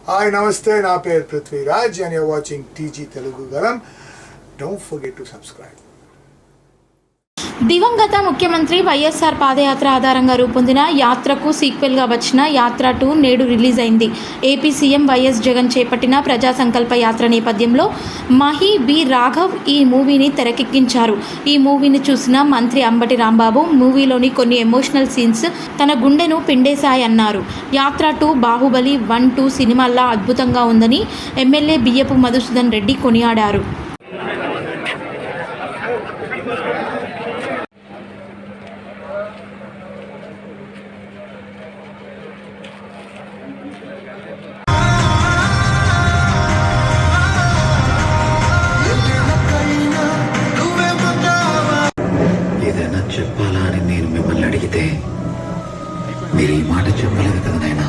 Hi, Namaste, na per Prithviraj and you're watching TG Telugu Galam. Don't forget to subscribe. దివంగత ముఖ్యమంత్రి వైఎస్ఆర్ పాదయాత్ర ఆధారంగా రూపొందిన యాత్రకు సీక్వెల్గా వచ్చిన యాత్ర 2 నేడు రిలీజ్ అయింది. ఏపీ సీఎం వైఎస్ జగన్ చేపట్టిన ప్రజా సంకల్ప యాత్ర నేపథ్యంలో మహి బి రాఘవ్ ఈ మూవీని తెరకెక్కించారు. ఈ మూవీని చూసిన మంత్రి అంబటి రాంబాబు మూవీలోని కొన్ని ఎమోషనల్ సీన్స్ తన గుండెను పిండేశాయన్నారు. యాత్ర 2 బాహుబలి 1-2 సినిమాల్లా అద్భుతంగా ఉందని ఎమ్మెల్యే బియ్యపు మధుసూదన్ రెడ్డి కొనియాడారు. ఏదైనా చెప్పాలా అని నేను మిమ్మల్ని అడిగితే మీరు ఈ మాట చెప్పలేదు కదా నాయనా.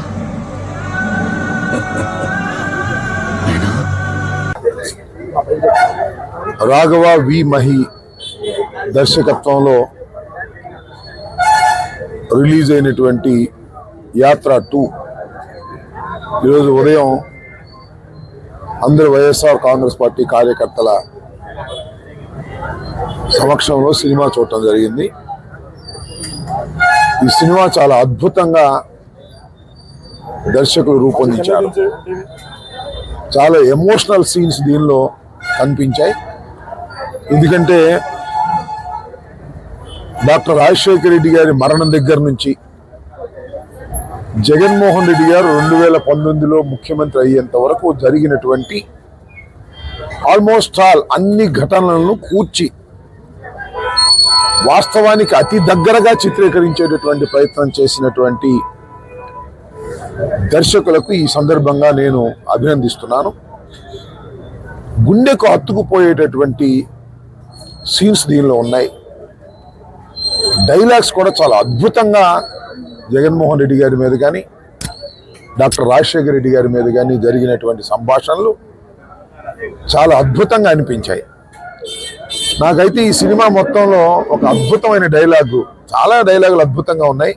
రాఘవ వి మహి దర్శకత్వంలో రిలీజ్ అయినటువంటి యాత్ర 2 ఈరోజు ఉదయం అందరు వైఎస్ఆర్ కాంగ్రెస్ పార్టీ కార్యకర్తల సమక్షంలో సినిమా చూడటం జరిగింది. ఈ సినిమా చాలా అద్భుతంగా దర్శకులు రూపొందించారు. చాలా ఎమోషనల్ సీన్స్ దీనిలో కనిపించాయి. ఎందుకంటే డాక్టర్ రాజశేఖర రెడ్డి గారి మరణం దగ్గర నుంచి జగన్మోహన్ రెడ్డి గారు 2019లో ముఖ్యమంత్రి అయ్యేంత వరకు జరిగినటువంటి ఆల్మోస్ట్ అన్ని ఘటనలను కూర్చి వాస్తవానికి అతి దగ్గరగా చిత్రీకరించేటటువంటి ప్రయత్నం చేసినటువంటి దర్శకులకు ఈ సందర్భంగా నేను అభినందిస్తున్నాను. గుండెకు హత్తుకుపోయేటటువంటి సీన్స్ దీనిలో ఉన్నాయి. డైలాగ్స్ కూడా చాలా అద్భుతంగా జగన్మోహన్ రెడ్డి గారి మీద కానీ డాక్టర్ రాజశేఖర రెడ్డి గారి మీద కానీ జరిగినటువంటి సంభాషణలు చాలా అద్భుతంగా అనిపించాయి. నాకైతే ఈ సినిమా మొత్తంలో ఒక అద్భుతమైన డైలాగు, చాలా డైలాగులు అద్భుతంగా ఉన్నాయి.